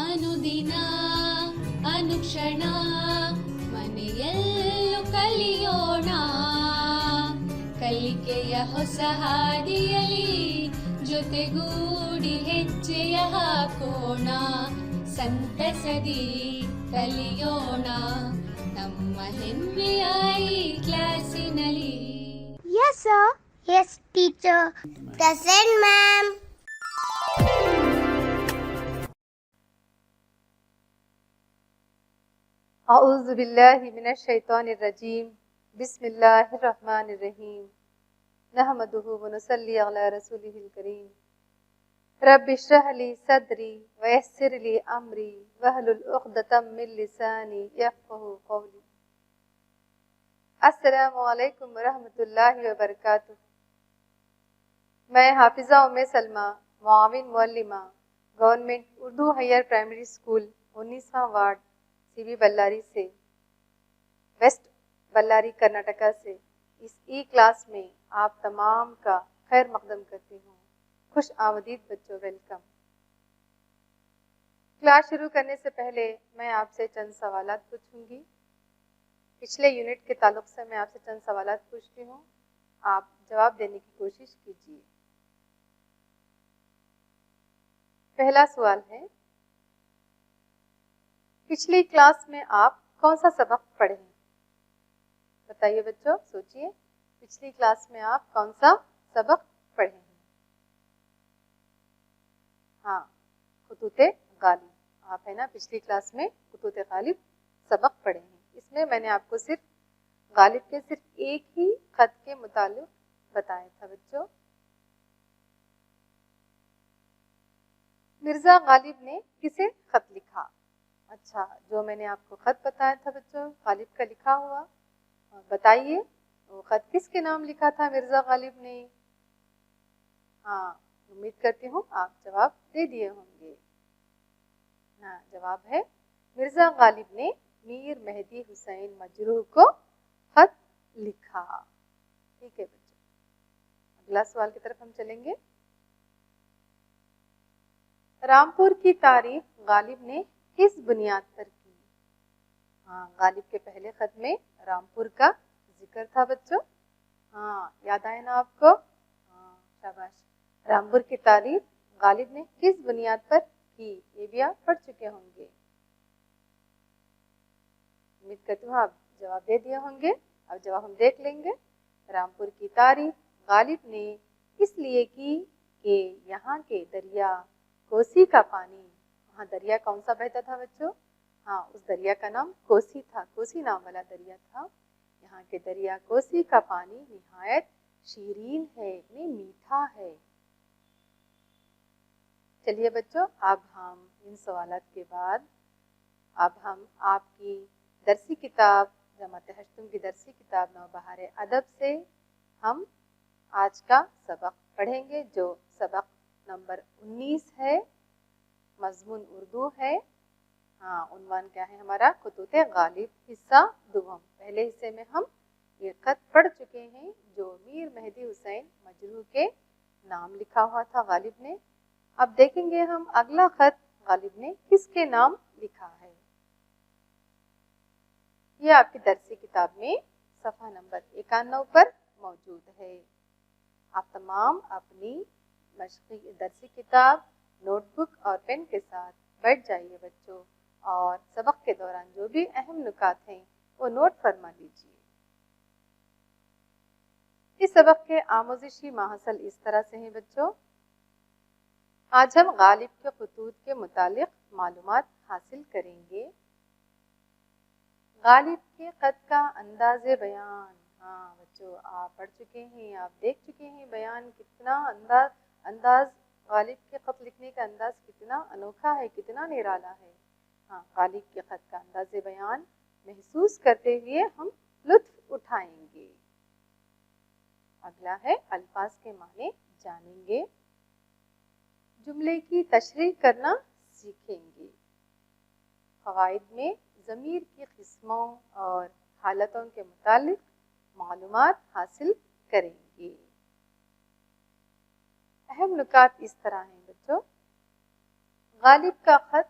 ಅನುದಿನ ಅನುಕ್ಷಣ ಮನೆಯಲ್ಲೂ ಕಲಿಯೋಣ, ಕಲಿಕೆಯ ಹೊಸ ಹಾದಿಯಲಿ ಜೊತೆಗೂಡಿ ಹೆಜ್ಜೆಯ ಹಾಕೋಣ, ಸಂತಸದಿ ಕಲಿಯೋಣ ನಮ್ಮ ಹೆಮ್ಮೆಯ ಈ ಕ್ಲಾಸಿನಲ್ಲಿ. Yes, sir. Yes, teacher. Present, ma'am. اعوذ باللہ من الشیطان الرجیم. بسم اللہ الرحمن الرحیم. نحمدہ ونصلی علی رسولہ الکریم. رب اشرح لی صدری ویسر لی امری واحلل عقدۃ من لسانی یفقہوا قولی. السلام علیکم ورحمۃ اللہ وبرکاتہ. میں حافظہ ام سلمہ، معاون معلمہ، government Urdu higher primary school 19واں وارڈ سی بی بلاری سے، ویسٹ بلاری کرناٹکا سے اس ای کلاس میں آپ تمام کا خیر مقدم کرتی ہوں. خوش آمدید بچوں، ویلکم. کلاس شروع کرنے سے پہلے میں آپ سے چند سوالات پوچھوں گی. پچھلے یونٹ کے تعلق سے میں آپ سے چند سوالات پوچھتی ہوں، آپ جواب دینے کی کوشش کیجیے. پہلا سوال ہے، پچھلی کلاس میں آپ کون سا سبق پڑھے ہیں؟ بتائیے بچوں، سوچئے، پچھلی کلاس میں آپ کون سا سبق پڑھے ہیں؟ ہاں، خطوط غالب. آپ ہے نا پچھلی کلاس میں خطوط غالب سبق پڑھے ہیں. اس میں میں نے آپ کو صرف غالب کے صرف ایک ہی خط کے متعلق بتایا تھا بچوں. مرزا غالب نے کسے خط لکھا؟ اچھا، جو میں نے آپ کو خط بتایا تھا بچوں غالب کا لکھا ہوا، بتائیے وہ خط کس کے نام لکھا تھا مرزا غالب نے؟ ہاں، امید کرتی ہوں آپ جواب دے دیے ہوں گے. ہاں، جواب ہے مرزا غالب نے میر مہدی حسین مجروح کو خط لکھا. ٹھیک ہے بچوں، اگلا سوال کی طرف ہم چلیں گے. رامپور کی تعریف غالب نے کس بنیاد پر کی؟ ہاں، غالب کے پہلے خط میں رامپور کا ذکر تھا بچوں. ہاں، یاد آئے نا آپ کو؟ ہاں، شاباش. رامپور کی تعریف غالب نے کس بنیاد پر کی؟ یہ بھی آپ پڑھ چکے ہوں گے. امید کرتی ہوں آپ جواب دے دیے ہوں گے. اب جواب ہم دیکھ لیں گے. رامپور کی تعریف غالب نے اس لیے کی کہ یہاں کے دریا کوسی کا پانی، وہاں دریا کون سا بہتا تھا بچوں؟ ہاں، اس دریا کا نام کوسی تھا، کوسی نام والا دریا تھا. یہاں کے دریا کوسی کا پانی نہایت شیرین ہے، یعنی میٹھا ہے. چلیے بچوں، اب ہم ان سوالات کے بعد اب ہم آپ کی درسی کتاب جماعت ہشتم کی درسی کتاب نوبہار ادب سے ہم آج کا سبق پڑھیں گے، جو سبق نمبر 19 ہے. مضمون اردو ہے. ہاں، عنوان کیا ہے ہمارا؟ خطوط غالب، حصہ دوم. پہلے حصے میں ہم یہ خط پڑھ چکے ہیں جو میر مہدی حسین مجروح کے نام لکھا ہوا تھا غالب نے. اب دیکھیں گے ہم اگلا خط غالب نے کس کے نام لکھا ہے. یہ آپ کی درسی کتاب میں صفحہ نمبر 91 پر موجود ہے. آپ تمام اپنی مشقی درسی کتاب، نوٹ بک اور پین کے ساتھ بیٹھ جائیے بچوں، اور سبق کے دوران جو بھی اہم نکات ہیں وہ نوٹ فرما لیجیے. اس سبق کے آموزشی ماحصل اس طرح سے ہیں بچوں. آج ہم غالب کے خطوط کے متعلق معلومات حاصل کریں گے. غالب کے خط کا انداز بیان. ہاں بچوں، آپ پڑھ چکے ہیں، آپ دیکھ چکے ہیں بیان کتنا انداز غالب کے خط لکھنے کا انداز کتنا انوکھا ہے، کتنا نرالا ہے. ہاں، غالب کے خط کا انداز بیان محسوس کرتے ہوئے ہم لطف اٹھائیں گے. اگلا ہے الفاظ کے معنی جانیں گے. جملے کی تشریح کرنا سیکھیں گے. فوائد میں ضمیر کی قسموں اور حالتوں کے متعلق معلومات حاصل کریں گے. اہم نکات اس طرح ہیں بچوں. غالب کا خط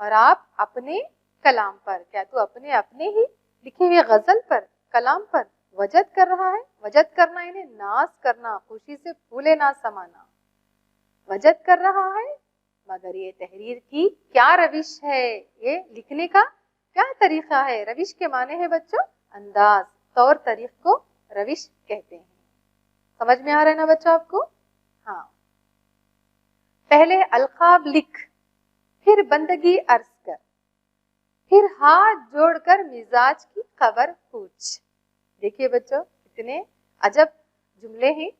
اور آپ اپنے کلام پر, کیا تو اپنے ہی لکھے ہوئے غزل پر, کلام پر وجد کر رہا ہے. وجد کرنا یعنی ناز کرنا, خوشی سے پھولے نہ سمانا, وجد کر رہا ہے. مگر یہ تحریر کی کیا روش ہے, یہ لکھنے کا کیا طریقہ ہے. روش کے معنی ہے بچوں انداز, طور طریق کو روش کہتے ہیں. سمجھ میں آ رہا ہے نا بچوں آپ کو؟ ہاں. پہلے القاب لکھ, پھر بندگی عرض کر, پھر ہاتھ جوڑ کر مزاج کی خبر پوچھ. دیکھیے بچوں کتنے عجب جملے ہیں,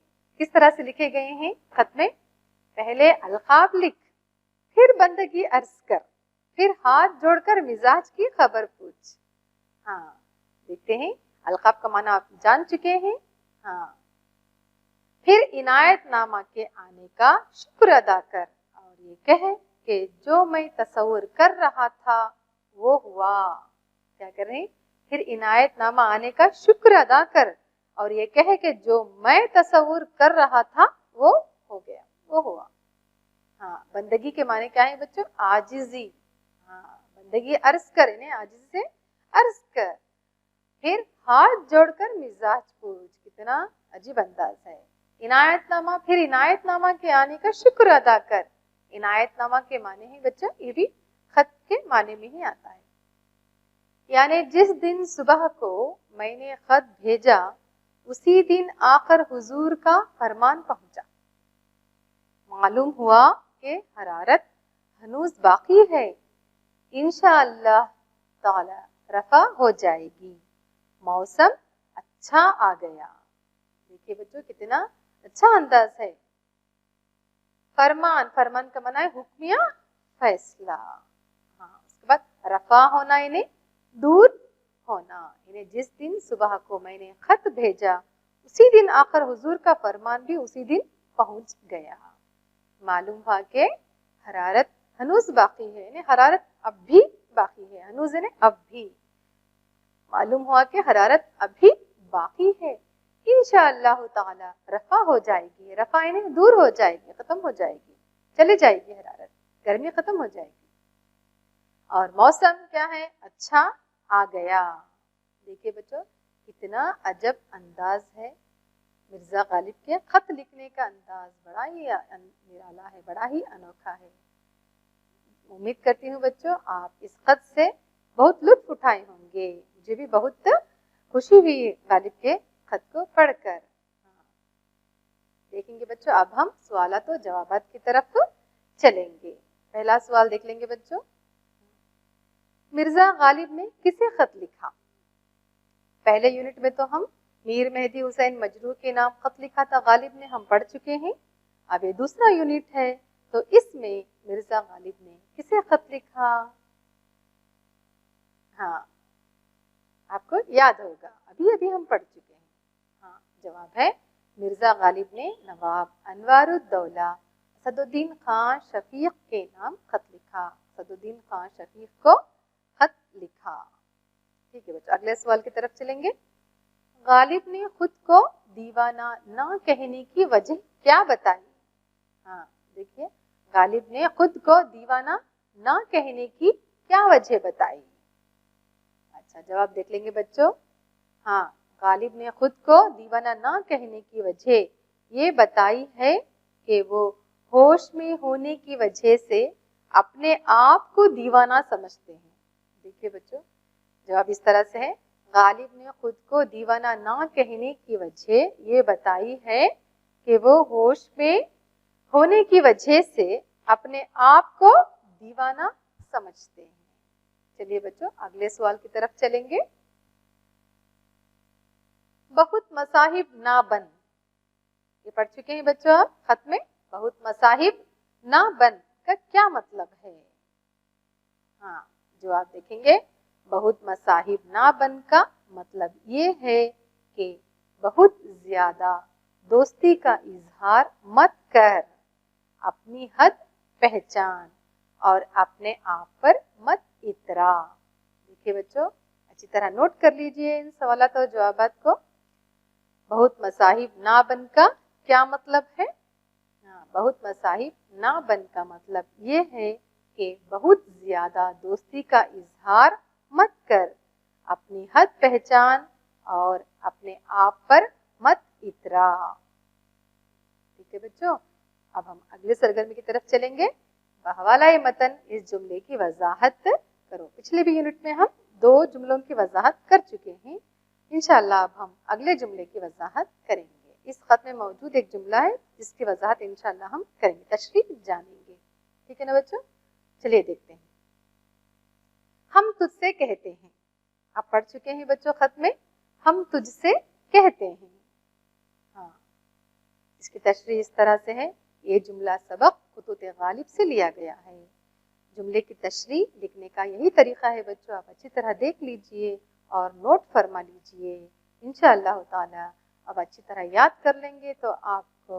کس طرح سے لکھے گئے ہیں خط میں. پہلے القاب لکھ, پھر بندگی عرض کر, پھر ہاتھ جوڑ کر مزاج کی خبر پوچھ. ہاں دیکھتے ہیں, القاب کا معنی آپ جان چکے ہیں. ہاں. پھر عنایت نامہ کے آنے کا شکر ادا کر, اور یہ کہے کہ جو میں تصور کر رہا تھا وہ ہوا. کیا کر رہے ہیں؟ پھر عنایت نامہ آنے کا شکر ادا کر, اور یہ کہے کہ جو میں تصور کر رہا تھا وہ ہو گیا, وہ ہوا. ہاں. بندگی کے معنی کیا ہے بچوں؟ عاجزی. ہاں. بندگی عرض کر, انہیں عاجزی سے عرض کر. پھر ہاتھ جوڑ کر مزاج پوچھ. کتنا عجیب انداز ہے. عنایت نامہ, پھر عنایت نامہ کے آنے کا شکر ادا کر. عنایت نامہ کے معنی ہے بچوں, یہ بھی خط کے معنی میں ہی آتا ہے. یعنی جس دن صبح کو میں نے خط بھیجا اسی دن آ کر حضور کا فرمان پہنچا. معلوم ہوا کہ حرارت ہنوز باقی ہے, انشاءاللہ تعالی رفع ہو جائے گی. موسم اچھا آ گیا. دیکھیے بچوں کتنا اچھا انداز ہے. فرمان, فرمان کا معنی ہے حکمیہ فیصلہ. ہاں. اس کے بعد رفع ہونا یعنی دور ہونا. یعنی جس دن صبح کو میں نے خط بھیجا اسی دن آ کر حضور کا فرمان بھی اسی دن پہنچ گیا. معلوم ہوا کہ حرارت ہنوز باقی ہے, یعنی حرارت اب بھی باقی ہے. ہنوز یعنی اب بھی. معلوم ہوا کہ حرارت ابھی باقی ہے. انشاءاللہ تعالی رفع ہو جائے گی. رفع یعنی دور ہو جائے گی, ختم ہو جائے گی, چلے جائے گی حرارت, گرمی ختم ہو جائے گی. اور موسم کیا ہے؟ اچھا آ گیا. دیکھیے بچوں کتنا عجب انداز ہے مرزا غالب کے خط لکھنے کا انداز. بڑا ہی نرالا ہے, بڑا ہی انوکھا ہے. امید کرتی ہوں بچوں آپ اس خط سے بہت لطف اٹھائے ہوں گے. مجھے بھی بہت خوشی ہوئی غالب کے خط کو پڑھ کر. دیکھیں گے بچوں اب ہم سوالات و جوابات کی طرف چلیں گے. پہلا سوال دیکھ لیں گے بچوں. مرزا غالب نے کسے خط لکھا؟ پہلے یونٹ میں تو ہم میر مہدی حسین مجروح کے نام خط لکھا تھا غالب نے, ہم پڑھ چکے ہیں. اب یہ دوسرا یونٹ ہے تو اس میں مرزا غالب نے کسے خط لکھا؟ ہاں آپ کو یاد ہوگا, ابھی ابھی ہم پڑھ چکے ہیں. ہاں جواب ہے مرزا غالب نے نواب انوار الدولہ اسد الدین خان شفیق کے نام خط لکھا. اسد الدین خان شفیق کو خط لکھا. ٹھیک ہے بچوں اگلے سوال کی طرف چلیں گے. غالب نے خود کو دیوانہ نہ کہنے کی وجہ کیا بتائی؟ ہاں دیکھیے غالب نے خود کو دیوانہ نہ کہنے کی کیا وجہ بتائی؟ اچھا جواب دیکھ لیں گے بچوں. ہاں غالب نے خود کو دیوانہ نہ کہنے کی وجہ یہ بتائی ہے کہ وہ ہوش میں ہونے کی وجہ سے اپنے آپ کو دیوانہ سمجھتے ہیں. دیکھیے بچوں جواب اس طرح سے ہے. غالب نے خود کو دیوانہ نہ کہنے کی وجہ یہ بتائی ہے کہ وہ ہوش میں ہونے کی وجہ سے اپنے آپ کو دیوانہ سمجھتے ہیں. چلیے بچوں اگلے سوال کی طرف چلیں گے. بہت مصاحب نہ بن, یہ پڑھ چکے ہیں بچوں آپ خط میں. بہت مصاحب نہ بن کا کیا مطلب ہے؟ ہاں جواب دیکھیں گے. بہت مصاحب نہ بن کا مطلب یہ ہے کہ بہت زیادہ دوستی کا اظہار مت کر, اپنی حد پہچان اور اپنے آپ پر مت اترا. دیکھیے بچوں اچھی طرح نوٹ کر لیجئے ان سوالات اور جوابات کو. بہت مصاحب نہ بن کا کیا مطلب ہے؟ بہت مصاحب نہ بن کا مطلب یہ ہے کہ بہت زیادہ دوستی کا اظہار مت کر، اپنی حد پہچان اور اپنے آپ پر مت اترا۔ ٹھیک ہے بچوں، اب ہم اگلے سرگرمی کی طرف چلیں گے۔ بحوالہ متن اس جملے کی وضاحت کرو۔ پچھلے بھی یونٹ میں ہم 2 جملوں کی وضاحت کر چکے ہیں، انشاءاللہ اب ہم اگلے جملے کی وضاحت کریں گے۔ اس خط میں موجود ایک جملہ ہے جس کی وضاحت انشاءاللہ ہم کریں گے، تشریح جانیں گے۔ ٹھیک ہے نا بچوں، چلیے دیکھتے ہیں۔ ہم تجھ سے کہتے ہیں، آپ پڑھ چکے ہیں بچوں خط میں، ہم تجھ سے کہتے ہیں۔ ہاں، اس کی تشریح اس طرح سے ہے، یہ جملہ سبق خطوط غالب سے لیا گیا ہے۔ جملے کی تشریح لکھنے کا یہی طریقہ ہے بچوں، آپ اچھی طرح دیکھ لیجئے اور نوٹ فرما لیجئے۔ انشاءاللہ تعالی اب اچھی طرح یاد کر لیں گے تو آپ کو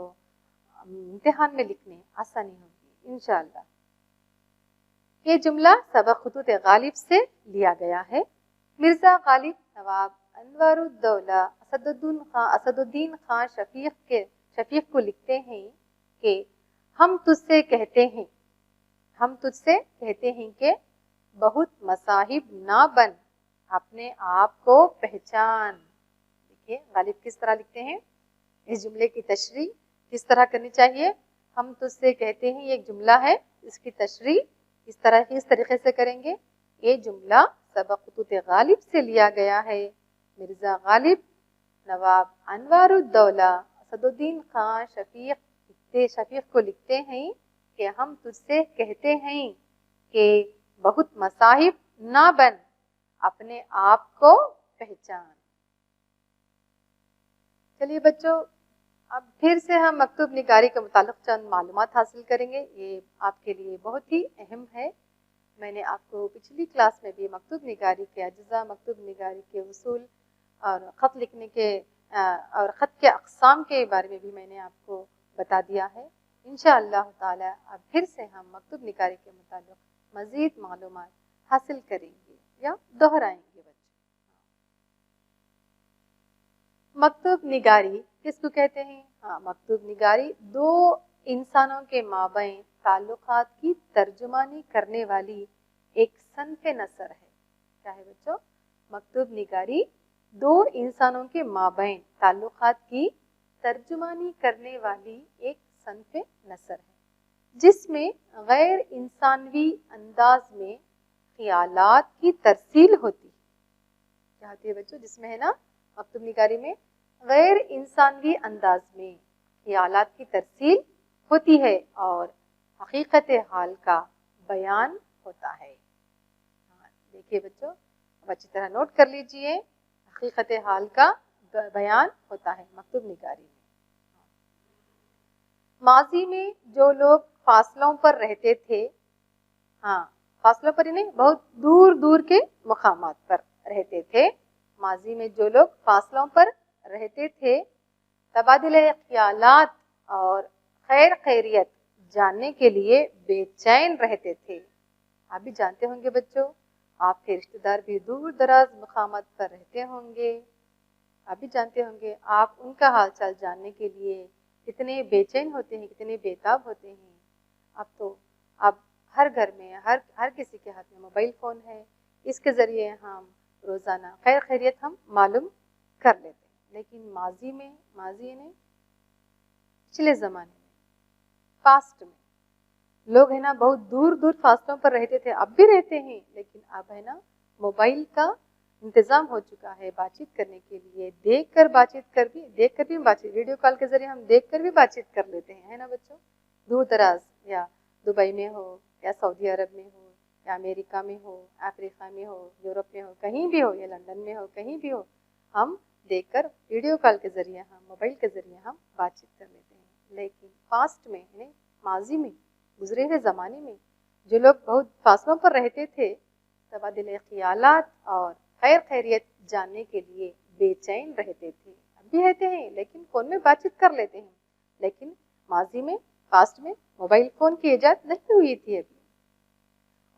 امتحان میں لکھنے آسانی ہوگی انشاءاللہ۔ یہ جملہ سبق خطوط غالب سے لیا گیا ہے۔ مرزا غالب نواب انور الدولہ اسد الدین خان شفیق کو لکھتے ہیں کہ ہم تجھ سے کہتے ہیں، ہم تجھ سے کہتے ہیں کہ بہت مصاحب نہ بن، اپنے آپ کو پہچان۔ دیکھیے غالب کس طرح لکھتے ہیں، اس جملے کی تشریح کس طرح کرنی چاہیے۔ ہم تجھ سے کہتے ہیں، یہ ایک جملہ ہے، اس کی تشریح اس طریقے سے کریں گے۔ یہ جملہ سبق خطوط غالب سے لیا گیا ہے۔ مرزا غالب نواب انوار الدولہ اسد الدین خان شفیق کو لکھتے ہیں کہ ہم تجھ سے کہتے ہیں کہ بہت مصاحب نہ بن، اپنے آپ کو پہچان۔ چلیے بچوں، اب پھر سے ہم مکتوب نگاری کے متعلق چند معلومات حاصل کریں گے، یہ آپ کے لیے بہت ہی اہم ہے۔ میں نے آپ کو پچھلی کلاس میں بھی مکتوب نگاری کے اجزاء، مکتوب نگاری کے اصول اور خط لکھنے کے اور خط کے اقسام کے بارے میں بھی میں نے آپ کو بتا دیا ہے۔ انشاءاللہ تعالی اب پھر سے ہم مکتوب نگاری کے متعلق مزید معلومات حاصل کریں گے یا دہرائیں گے بچوں۔ مکتوب نگاری کس کو کہتے ہیں؟ ہاں، مکتوب نگاری 2 انسانوں کے مابین تعلقات کی ترجمانی کرنے والی ایک صنف نثر ہے۔ کیا ہے بچوں؟ مکتوب نگاری 2 انسانوں کے مابین تعلقات کی ترجمانی کرنے والی ایک صنف نثر ہے، جس میں غیر انسانوی انداز میں خیالات کی ترسیل ہوتی ہے۔ کیا ہوتی ہے بچوں؟ جس میں ہے نا مکتوب نگاری میں غیر انسانوی انداز میں خیالات کی ترسیل ہوتی ہے اور حقیقت حال کا بیان ہوتا ہے۔ دیکھیے بچوں، اب اچھی طرح نوٹ کر لیجئے، حقیقت حال کا بیان ہوتا ہے مکتوب نگاری میں۔ ماضی میں جو لوگ فاصلوں پر رہتے تھے، ہاں فاصلوں پر ہی نہیں، بہت دور دور کے مقامات پر رہتے تھے، ماضی میں جو لوگ فاصلوں پر رہتے تھے، تبادلہ خیالات اور خیر خیریت جاننے کے لیے بے چین رہتے تھے۔ آپ بھی جانتے ہوں گے بچوں، آپ کے رشتہ دار بھی دور دراز مقامات پر رہتے ہوں گے، آپ بھی جانتے ہوں گے آپ ان کا حال چال جاننے کے لیے کتنے بے چین ہوتے ہیں، کتنے بےتاب ہوتے ہیں۔ اب ہر گھر میں ہر کسی کے ہاتھ میں موبائل فون ہے، اس کے ذریعے ہم روزانہ خیر خیریت ہم معلوم کر لیتے ہیں۔ لیکن ماضی نے پچھلے زمانے میں، پاسٹ میں لوگ ہے نا بہت دور دور فاصلوں پر رہتے تھے، اب بھی رہتے ہیں، لیکن اب ہے نا موبائل کا انتظام ہو چکا ہے بات چیت کرنے کے لیے، دیکھ کر بھی ویڈیو کال کے ذریعے ہم دیکھ کر بھی بات چیت کر لیتے ہیں، ہے نا بچوں؟ دور دراز، یا دبئی میں ہو یا سعودی عرب میں ہو یا امریکہ میں ہو، افریقہ میں ہو، یورپ میں ہو، کہیں بھی ہو، یا لندن میں ہو، کہیں بھی ہو، ہم دیکھ کر ویڈیو کال کے ذریعے ہم موبائل کے ذریعے ہم بات چیت کر لیتے ہیں۔ لیکن پاسٹ میں یعنی ماضی میں، گزرے ہوئے زمانے میں جو لوگ بہت فاصلوں پر رہتے تھے، تبادلہ خیالات اور خیر خیریت جاننے کے لیے بے چین رہتے تھے، اب بھی رہتے ہیں، لیکن فون میں بات چیت کر لیتے ہیں۔ لیکن ماضی میں، پاسٹ میں موبائل فون کی ایجاد نہیں ہوئی تھی ابھی۔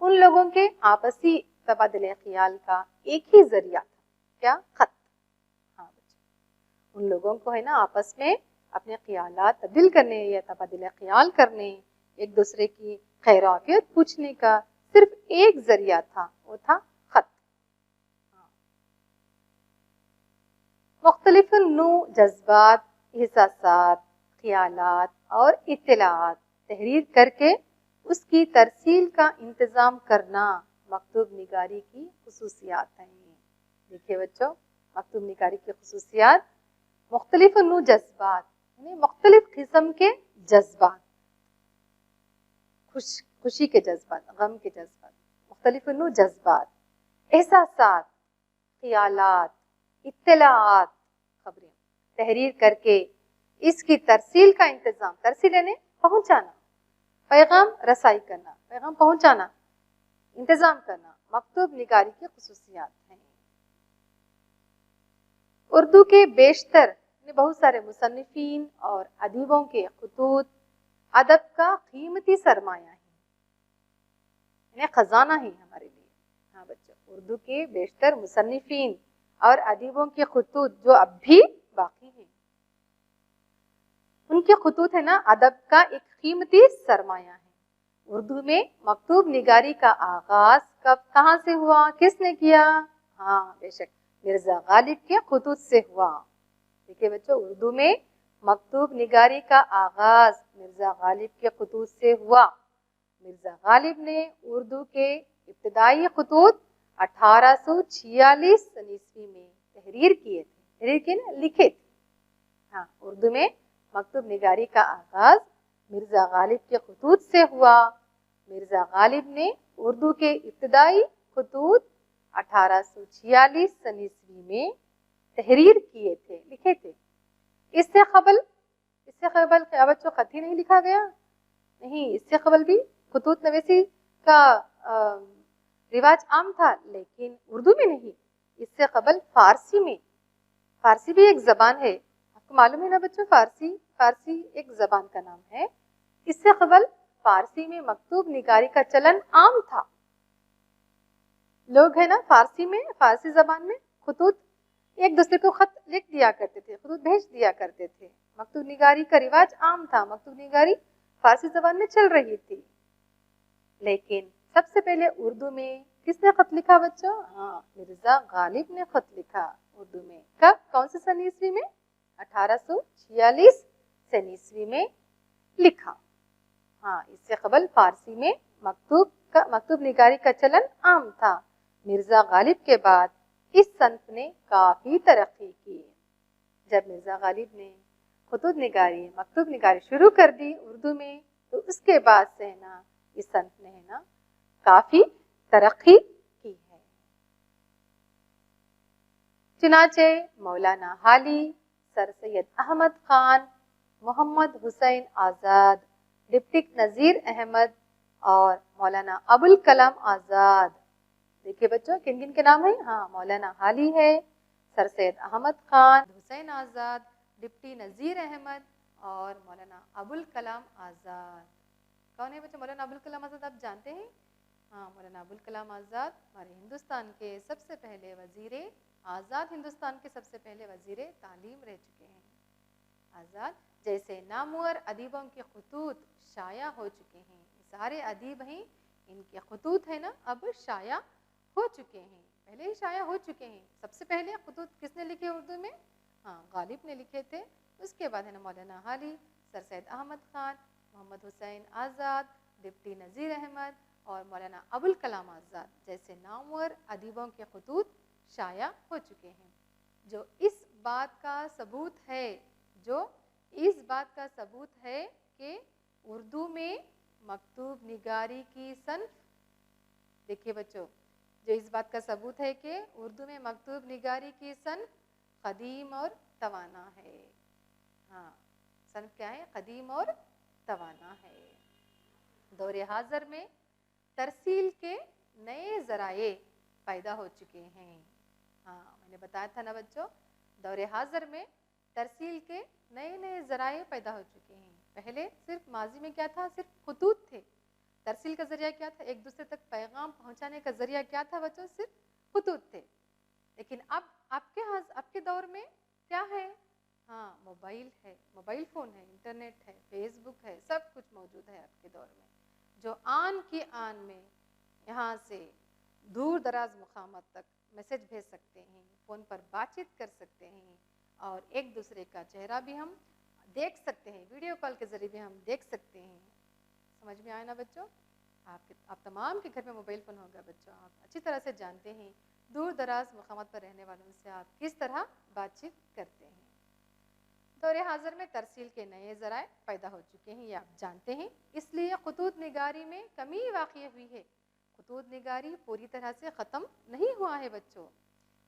ان لوگوں کے آپسی تبادلہ خیال کا ایک ہی ذریعہ تھا، کیا؟ خط۔ ہاں بچوں، ان لوگوں کو ہے نا آپس میں اپنے خیالات تبدیل کرنے یا تبادلہ خیال کرنے، ایک دوسرے کی خیر عافیت پوچھنے کا صرف ایک ذریعہ تھا، وہ تھا خط۔ مختلف نوع جذبات، احساسات، خیالات اور اطلاعات تحریر کر کے اس کی ترسیل کا انتظام کرنا مکتوب نگاری کی خصوصیات ہیں۔ دیکھیے بچوں، مکتوب نگاری کی خصوصیات، مختلف نوع جذبات یعنی مختلف قسم کے جذبات، خوشی کے جذبات، غم کے جذبات، مختلف نوع جذبات، احساسات، خیالات، اطلاعات، خبریں تحریر کر کے اس کی ترسیل کا انتظام، ترسیل یعنی پہنچانا، پیغام رسائی کرنا، پیغام پہنچانا، انتظام کرنا مکتوب نگاری کی خصوصیات ہیں۔ اردو کے بیشتر بہت سارے مصنفین اور ادیبوں کے خطوط ادب کا قیمتی سرمایہ ہیں، یعنی خزانہ ہی ہمارے لیے۔ ہاں بچوں، اردو کے بیشتر مصنفین اور ادیبوں کے خطوط جو اب بھی باقی ہیں، ان کے خطوط ہے نا ادب کا ایک قیمتی سرمایہ ہے۔ اردو میں مکتوب نگاری کا آغاز کہاں سے ہوا، کس نے کیا؟ ہاں بے شک مرزا غالب کے خطوط سے ہوا۔ دیکھیے بچوں، اردو میں مکتوب نگاری کا آغاز مرزا غالب کے خطوط سے ہوا۔ مرزا غالب نے اردو کے ابتدائی خطوط 1846 عیسوی میں تحریر کیے تھے، تحریر کیے نا، لکھے تھے۔ ہاں، اردو میں مکتوب نگاری کا آغاز مرزا غالب کے خطوط سے ہوا۔ مرزا غالب نے اردو کے ابتدائی خطوط 1846 عیسوی میں تحریر کیے تھے، لکھے تھے۔ اس سے قبل کیا بچوں خط ہی نہیں لکھا گیا؟ نہیں، اس سے قبل بھی خطوط نویسی کا رواج عام تھا، لیکن اردو میں نہیں۔ اس سے قبل فارسی میں، فارسی بھی ایک زبان ہے، آپ کو معلوم ہے نا بچوں، فارسی ایک زبان کا نام ہے۔ اس سے قبل فارسی میں مکتوب نگاری کا چلن عام تھا۔ لوگ ہے نا فارسی میں، فارسی زبان میں خطوط ایک دوسرے کو خط لکھ دیا کرتے تھے، خطوط بھیج دیا کرتے تھے۔ مکتوب نگاری کا رواج عام تھا، مکتوب نگاری فارسی زبان میں چل رہی تھی۔ لیکن سب سے پہلے اردو میں کس نے خط لکھا بچوں؟ ہاں، مرزا غالب نے خط لکھا اردو میں۔ کب؟ کون سے سن عیسوی میں؟ 1846 سن عیسوی میں لکھا۔ ہاں، اس سے قبل فارسی میں مکتوب نگاری کا چلن عام تھا۔ مرزا غالب کے بعد اس صنف نے کافی ترقی کی۔ جب مرزا غالب نے خطوط نگاری، مکتوب نگاری شروع کر دی اردو میں، تو اس کے بعد سے ہے نا اس صنف نے ہے نا کافی ترقی کی ہے۔ چنانچہ مولانا حالی، سر سید احمد خان، محمد حسین آزاد، ڈپٹی نذیر احمد اور مولانا ابوالکلام آزاد، دیکھیے بچوں کن کن کے نام ہیں؟ ہاں، مولانا حالی ہے، سر سید احمد خان، حسین آزاد، ڈپٹی نذیر احمد اور مولانا ابوالکلام آزاد۔ کون ہے بچوں مولانا ابوالکلام آزاد؟ آپ جانتے ہیں؟ ہاں، مولانا ابوالکلام آزاد ہمارے ہندوستان کے سب سے پہلے وزیر آزاد، ہندوستان کے سب سے پہلے وزیر تعلیم رہ چکے ہیں۔ آزاد جیسے نامور ادیبوں کے خطوط شائع ہو چکے ہیں، سارے ادیب ہیں، ان کے خطوط ہیں نا اب شائع ہو چکے ہیں، پہلے ہی شائع ہو چکے ہیں۔ سب سے پہلے خطوط کس نے لکھے اردو میں؟ ہاں، غالب نے لکھے تھے۔ اس کے بعد ہے نا مولانا حالی، سر سید احمد خان، محمد حسین آزاد، ڈپٹی نذیر احمد اور مولانا ابوالکلام آزاد جیسے نامور ادیبوں کے خطوط شائع ہو چکے ہیں، جو اس بات کا ثبوت ہے کہ اردو میں مکتوب نگاری کی صنف، دیکھیے بچوں، جو اس بات کا ثبوت ہے کہ اردو میں مکتوب نگاری کی صنف قدیم اور توانا ہے۔ ہاں، صنف کیا ہے؟ قدیم اور توانا ہے۔ دور حاضر میں ترسیل کے نئے ذرائع پیدا ہو چکے ہیں۔ ہاں، میں نے بتایا تھا نا بچوں، دور حاضر میں ترسیل کے نئے ذرائع پیدا ہو چکے ہیں۔ پہلے صرف ماضی میں کیا تھا؟ صرف خطوط تھے۔ ترسیل کا ذریعہ کیا تھا؟ ایک دوسرے تک پیغام پہنچانے کا ذریعہ کیا تھا بچوں؟ صرف خطوط تھے۔ لیکن اب آپ کے دور میں کیا ہے؟ ہاں، موبائل ہے، موبائل فون ہے، انٹرنیٹ ہے، فیس بک ہے، سب کچھ موجود ہے آپ کے دور میں۔ جو آن کی آن میں یہاں سے دور دراز مقامات تک میسج بھیج سکتے ہیں، فون پر بات چیت کر سکتے ہیں، اور ایک دوسرے کا چہرہ بھی ہم دیکھ سکتے ہیں، ویڈیو کال کے ذریعے بھی ہم دیکھ سکتے ہیں۔ سمجھ میں آیا نا بچوں؟ آپ تمام کے گھر میں موبائل فون ہوگا بچوں، آپ اچھی طرح سے جانتے ہیں دور دراز مقامات پر رہنے والوں سے آپ کس طرح بات چیت کرتے ہیں۔ دور حاضر میں ترسیل کے نئے ذرائع پیدا ہو چکے ہیں، یہ آپ جانتے ہیں، اس لیے خطوط نگاری میں کمی واقع ہوئی ہے۔ خطوط نگاری پوری طرح سے ختم نہیں ہوا ہے بچوں،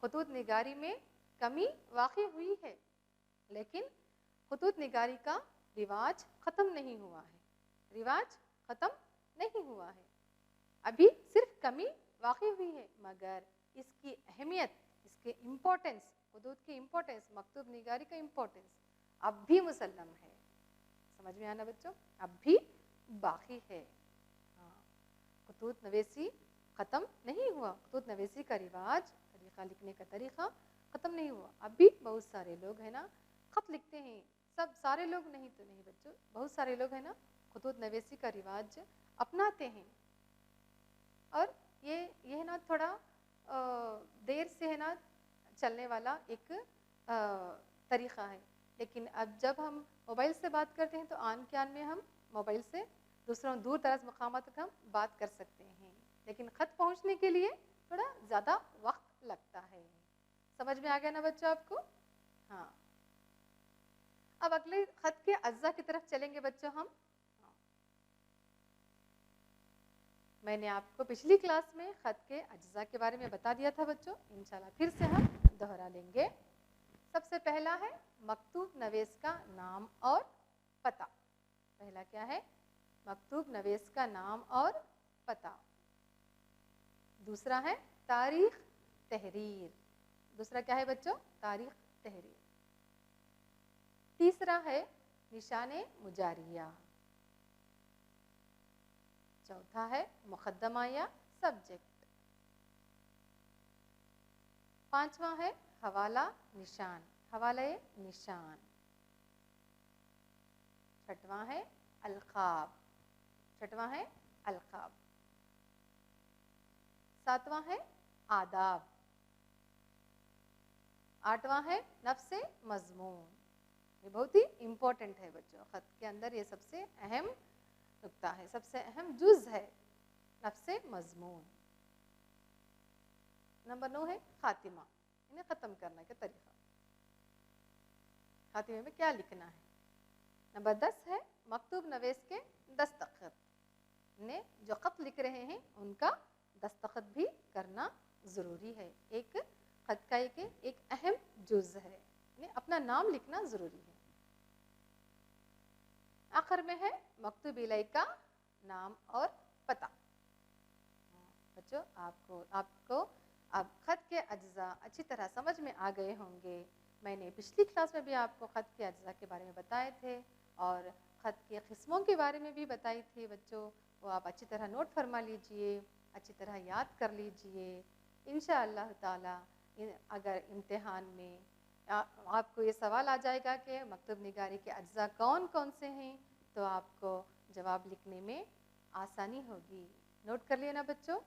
خطوط نگاری میں کمی واقع ہوئی ہے، لیکن خطوط نگاری کا رواج ختم نہیں ہوا ہے، رواج ختم نہیں ہوا ہے، ابھی صرف کمی واقع ہوئی ہے، مگر اس کی اہمیت، اس کے امپورٹنس، خطوط کی امپورٹنس، مکتوب نگاری کا امپورٹنس اب بھی مسلم ہے۔ سمجھ میں آنا بچوں؟ اب بھی باقی ہے۔ خطوط نویسی ختم نہیں ہوا، خطوط نویسی کا رواج، طریقہ لکھنے کا طریقہ ختم نہیں ہوا، اب بھی بہت سارے لوگ ہیں نا خط لکھتے ہیں، سب سارے لوگ نہیں تو نہیں بچوں، بہت سارے لوگ ہیں نا خطوط نویسی کا رواج اپناتے ہیں، اور یہ ہے نا تھوڑا دیر سے ہے نا چلنے والا ایک طریقہ ہے، لیکن اب جب ہم موبائل سے بات کرتے ہیں تو آن کے آن میں ہم موبائل سے دوسروں دور دراز مقامات تک ہم بات کر سکتے ہیں، لیکن خط پہنچنے کے لیے تھوڑا زیادہ وقت لگتا ہے۔ سمجھ میں آ گیا نا بچوں آپ کو؟ ہاں، اب اگلے خط کے اجزاء کی طرف چلیں گے بچوں ہم۔ میں نے آپ کو پچھلی کلاس میں خط کے اجزاء کے بارے میں بتا دیا تھا بچوں، انشاءاللہ پھر سے ہم دہرا لیں گے۔ سب سے پہلا ہے مکتوب نویس کا نام اور پتہ۔ پہلا کیا ہے؟ مکتوب نویس کا نام اور پتہ۔ دوسرا ہے تاریخ تحریر۔ دوسرا کیا ہے بچوں؟ تاریخ تحریر۔ تیسرا ہے نشان مجاریہ۔ چوتھا ہے مقدمہ یا سبجیکٹ۔ پانچواں ہے حوالہ نشان، حوالہ نشان۔ چھٹواں ہے القاب، چھٹواں ہے القاب۔ ساتواں ہے آداب۔ آٹھواں ہے نفس مضمون۔ یہ بہت ہی امپورٹنٹ ہے بچوں، خط کے اندر یہ سب سے اہم نقطہ ہے، سب سے اہم جز ہے نفس مضمون۔ نمبر 9 ہے خاتمہ، انہیں ختم کرنے کا طریقہ، خاتمے میں کیا لکھنا ہے۔ نمبر 10 ہے مکتوب نویس کے دستخط، انہیں جو خط لکھ رہے ہیں ان کا دستخط بھی کرنا ضروری ہے، ایک خط کا ایک اہم جز ہے، انہیں اپنا نام لکھنا ضروری ہے۔ آخر میں ہے مکتوب الیہ کا نام اور پتہ۔ بچوں آپ کو اب خط کے اجزاء اچھی طرح سمجھ میں آ گئے ہوں گے۔ میں نے پچھلی کلاس میں بھی آپ کو خط کے اجزاء کے بارے میں بتائے تھے، اور خط کے قسموں کے بارے میں بھی بتائی تھی بچوں، وہ آپ اچھی طرح نوٹ فرما لیجئے، اچھی طرح یاد کر لیجئے۔ انشاءاللہ تعالی اگر امتحان میں آپ کو یہ سوال آ جائے گا کہ مکتوب نگاری کے اجزاء کون کون سے ہیں، تو آپ کو جواب لکھنے میں آسانی ہوگی۔ نوٹ کر لیے نا بچوں؟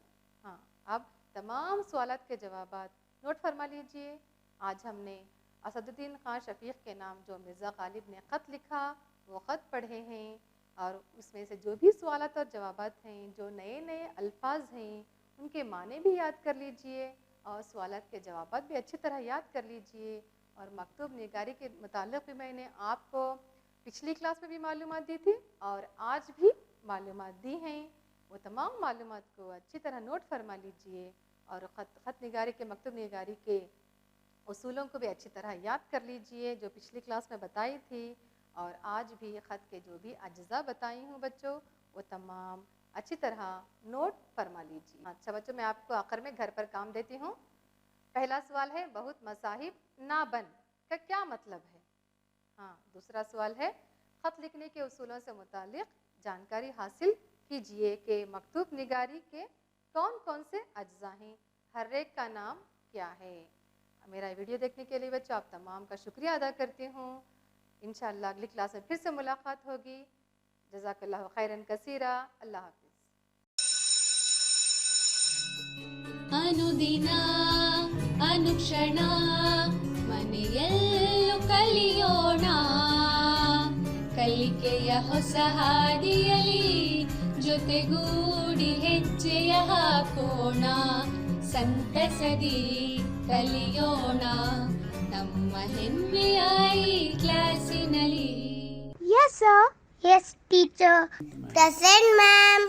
ہاں، اب تمام سوالات کے جوابات نوٹ فرما لیجئے۔ آج ہم نے اسد الدین خان شفیق کے نام جو مرزا غالب نے خط لکھا وہ خط پڑھے ہیں، اور اس میں سے جو بھی سوالات اور جوابات ہیں، جو نئے نئے الفاظ ہیں ان کے معنی بھی یاد کر لیجئے، اور سوالات کے جوابات بھی اچھی طرح یاد کر لیجئے۔ اور مکتوب نگاری کے متعلق بھی میں نے آپ کو پچھلی کلاس میں بھی معلومات دی تھی اور آج بھی معلومات دی ہیں، وہ تمام معلومات کو اچھی طرح نوٹ فرما لیجئے، اور خط نگاری کے مکتوب نگاری کے اصولوں کو بھی اچھی طرح یاد کر لیجئے جو پچھلی کلاس میں بتائی تھی، اور آج بھی خط کے جو بھی اجزاء بتائی ہوں بچوں وہ تمام اچھی طرح نوٹ فرما لیجئے۔ اچھا بچوں، میں آپ کو آخر میں گھر پر کام دیتی ہوں۔ پہلا سوال ہے بہت مصاحب نہ بن کا کیا مطلب ہے؟ ہاں، دوسرا سوال ہے خط لکھنے کے اصولوں سے متعلق جانکاری حاصل کیجئے کہ مکتوب نگاری کے کون کون سے اجزاء ہیں، ہر ایک کا نام کیا ہے۔ میرا ویڈیو دیکھنے کے لیے بچوں آپ تمام کا شکریہ ادا کرتی ہوں۔ انشاءاللہ اگلی کلاس میں پھر سے ملاقات ہوگی۔ جزاک اللہ خیرا کثیرا۔ اللہ حافظ۔ ಅನುದಿನ ಅನುಕ್ಷಣ ಮನೆಯಲ್ಲೂ ಕಲಿಯೋಣ, ಕಲಿಕೆಯ ಹೊಸ ಹಾದಿಯಲಿ ಜೊತೆಗೂಡಿ ಹೆಜ್ಜೆಯ ಹಾಕೋಣ, ಸಂತಸದಿ ಕಲಿಯೋಣ ನಮ್ಮ ಹೆಮ್ಮೆಯ ಈ ಕ್ಲಾಸಿನಲ್ಲಿ. Yes, sir. Yes, teacher. Present, ma'am.